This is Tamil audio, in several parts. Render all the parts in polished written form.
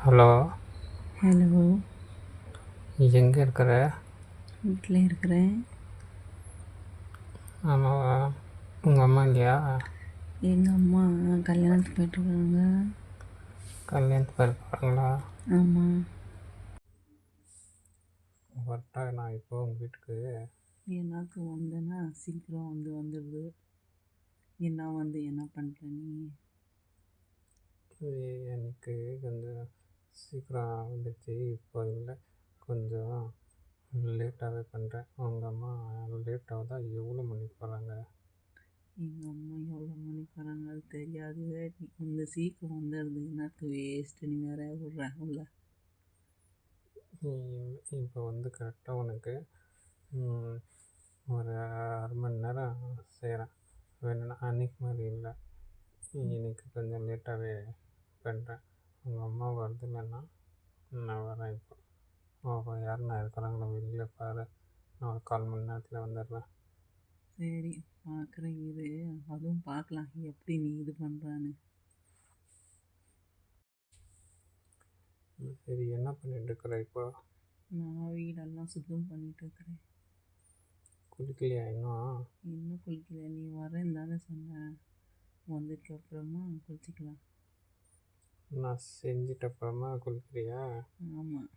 ஹலோ. ஹலோ. எங்கே இருக்கிற? வீட்டில் இருக்கிறேன். ஆமாவா? உங்கள் அம்மா இல்லையா? எங்கள் அம்மா கல்யாணத்துக்கு போயிட்டுருக்காங்க. கல்யாணத்துக்கு போயிருக்காங்களா? ஆமாம். வரட்டா நான் இப்போ உங்கள் வீட்டுக்கு? எனக்கு வந்தேன்னா சீக்கிரம் வந்துடுது. என்ன என்ன பண்ணுற நீ? எனக்கு கொஞ்சம் சீக்கிரம் வந்துடுச்சு. இப்போ இல்லை, கொஞ்சம் லேட்டாகவே பண்ணுறேன். உங்கள் அம்மா லேட்டாக தான் எவ்வளோ மணிக்கு போகிறாங்க? எங்கள் அம்மா எவ்வளோ மணிக்கு வராங்க அது தெரியாது. நீ இந்த சீக்கிரம் வந்துடுது. எனக்கு வேஸ்ட்டு. நீ வேற விட்ற உள்ள. இப்போ வந்து கரெக்டாக உனக்கு ஒரு 1/2 மணி நேரம் செய்கிறேன். வேணும்னா அன்றைக்கி மாதிரி இல்லை, இன்னைக்கு கொஞ்சம் லேட்டாகவே பண்ணுறேன். உங்கள் அம்மா வருது இல்லைன்னா நான் வரேன். இப்போ யாருன்னா இருக்கிறாங்களோ வெளியில் பாரு. நான் ஒரு 1/4 மணி நேரத்தில் வந்துடுறேன். சரி, பார்க்குறேன் இது. அதுவும் பார்க்கலாம் எப்படி நீ இது பண்ணுறான்னு. சரி, என்ன பண்ணிட்டு இருக்கிற இப்போ? நான் வீடெல்லாம் சுத்தம் பண்ணிட்டு இருக்கிறேன். குளிக்கலையா இன்னும்? இன்னும் குளிக்கல. நீ வரேன்னு தானே சொன்னேன். வந்ததுக்கு அப்புறமா குளிச்சிக்கலாம். நான் செஞ்சிட்ட அப்புறமா குளிக்கிறியா? ஆமாம்.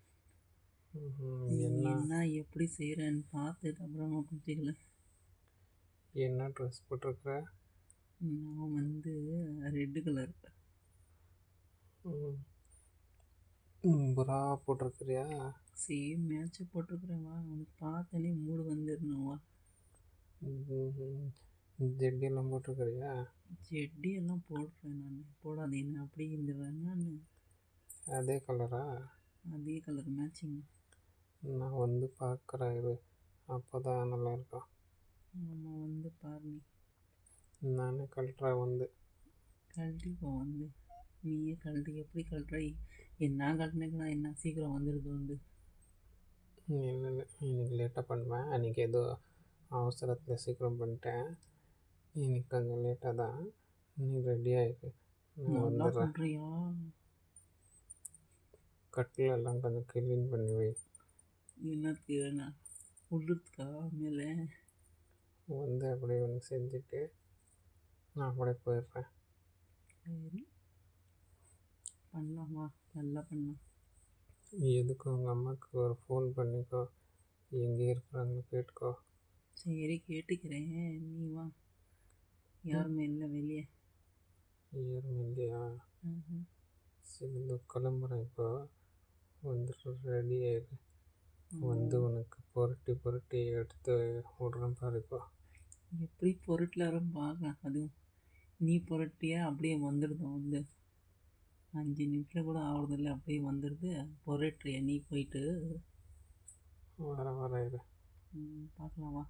என்ன என்ன எப்படி செய்கிறேன்னு பார்த்துட்டு அப்புறமா குளிச்சிக்கலாம். என்ன ட்ரெஸ் போட்டிருக்கிற? நான் வந்து ரெட்டு கலர் புறா போட்டிருக்கிறியா? சேம் மேட்ச்சு போட்டிருக்கிறேன். வா, உனக்கு பார்த்தோன்னே மூடு வந்துடணும். வா. ஜெட்டியெல்லாம் போட்டிருக்கிறியா? ஜெட்டி எல்லாம் போடுறேன் நான். போடாது என்ன அப்படி இருந்துடுறேன் நான். அதே கலரா? அதே கலர் மேட்சிங். நான் வந்து பார்க்குறேன் இது, அப்போ தான் நல்லாயிருக்கும். ஆமாம், வந்து பாரு. நானே கழட்டுறேன் வந்து. கழட்டிப்போ வந்து. நீயே கழட்டி எப்படி கழட்டுற? என்ன கழட்டினா என்ன சீக்கிரம் வந்துடுது வந்து. இல்லை இல்லை, இன்னைக்கு லேட்டாக பண்ணுவேன். அன்றைக்கி ஏதோ அவசரத்தில் சீக்கிரம் பண்ணிட்டேன். இன்னைக்கு கொஞ்சம் லேட்டாக தான். நீ ரெடியாகிருக்கு, நான் நல்லா வந்துடுறேன். பண்ணுறியா? கட்டிலெல்லாம் கொஞ்சம் க்ளீன் பண்ணி வை. என்னத்துக்கு வேணா? உள்ளுக்கா மேலே வந்து அப்படியே ஒன்று செஞ்சுட்டு நான் அப்படியே போயிடுறேன். சரி, பண்ணலாமா? நல்லா பண்ணலாம். எதுக்கு உங்கள் அம்மாவுக்கு ஒரு ஃபோன் பண்ணிக்கோ, எங்கே இருக்கிறாங்கன்னு கேட்டுக்கோ. சரி, கேட்டுக்கிறேன். நீ வா. யாருமே இல்லை வெளியே. யாரும் இல்லையா? சரி, இந்த கிளம்புறேன் இப்போ. வந்துட்டு ரெடி ஆயிடு. வந்து உனக்கு புரட்டி புரட்டி எடுத்து விட்றேன் பாரு. இப்போ எப்படி பொருட்களாரும் பார்க்கலாம். அதுவும் நீ புரட்டியா அப்படியே வந்துடுது வந்து. 5 நிமிஷம் கூட ஆகுறதில்ல, அப்படியே வந்துடுது. புரட்டுறியா நீ போயிட்டு? வர வர இது பார்க்கலாம் வா.